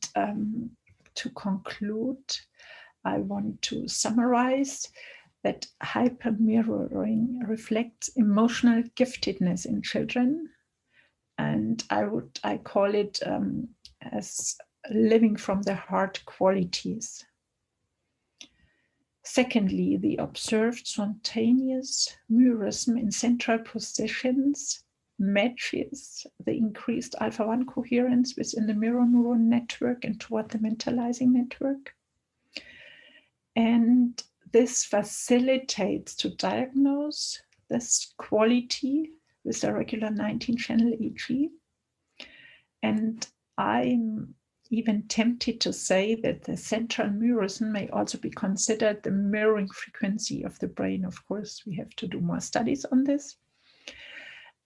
to conclude, I want to summarize that hypermirroring reflects emotional giftedness in children, and I call it as living from the heart qualities. Secondly, the observed spontaneous mirrorism in central positions matches the increased alpha-1 coherence within the mirror neuron network and toward the mentalizing network. And this facilitates to diagnose this quality with a regular 19-channel EEG. And I'm even tempted to say that the central mirrorism may also be considered the mirroring frequency of the brain. Of course, we have to do more studies on this.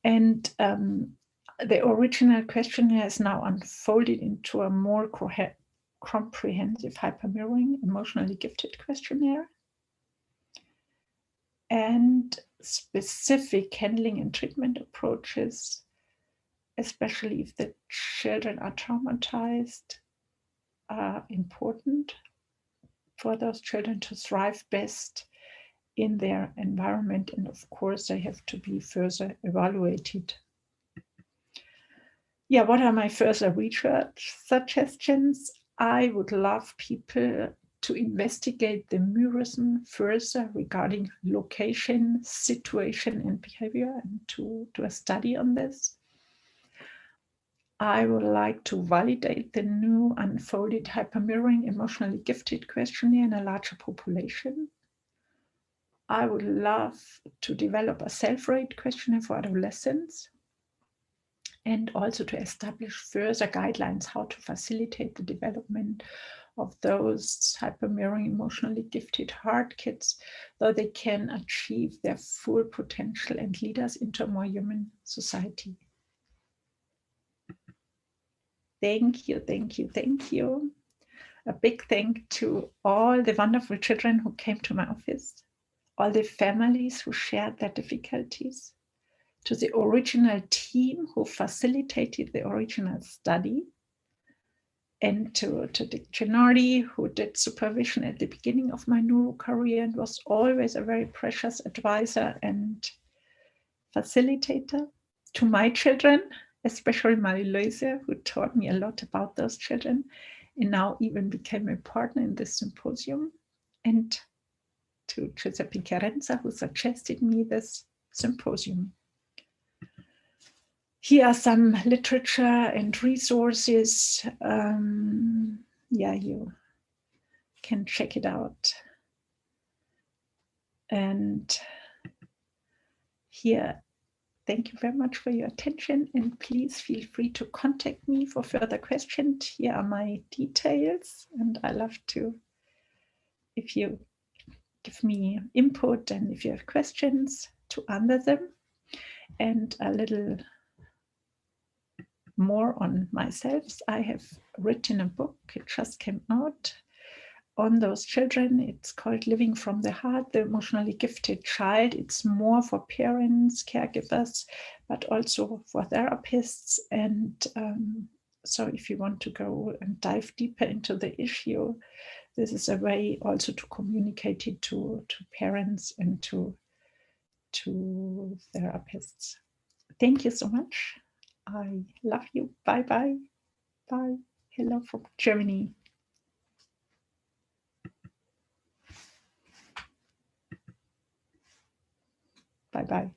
And the original questionnaire is now unfolded into a more comprehensive hypermirroring, emotionally gifted questionnaire. And specific handling and treatment approaches, especially if the children are traumatized, are important for those children to thrive best in their environment. And of course, they have to be further evaluated. Yeah, what are my further research suggestions? I would love people to investigate the mirrorism further regarding location, situation, and behavior, and to do a study on this. I would like to validate the new unfolded hypermirroring emotionally gifted questionnaire in a larger population. I would love to develop a self-rate questionnaire for adolescents. and also to establish further guidelines how to facilitate the development of those hypermirroring emotionally gifted heart kids, so they can achieve their full potential and lead us into a more human society. Thank you, thank you, thank you. A big thank to all the wonderful children who came to my office, all the families who shared their difficulties, to the original team who facilitated the original study, and to Dick Gennardi, who did supervision at the beginning of my neuro career and was always a very precious advisor and facilitator, to my children, especially Marie-Louise, who taught me a lot about those children and now even became a partner in this symposium, and to Giuseppe Chiarenza, who suggested me this symposium. Here are some literature and resources. Yeah, you can check it out. And here, thank you very much for your attention, and please feel free to contact me for further questions. Here are my details, and I love to, if you give me input and if you have questions, to answer them. And a little more on myself. I have written a book, it just came out, on those children. It's called Living from the Heart, the Emotionally Gifted Child. It's more for parents, caregivers, but also for therapists. And so if you want to go and dive deeper into the issue, this is a way also to communicate it to parents and to therapists. Thank you so much. I love you. Bye bye. Bye. Hello from Germany. Bye bye.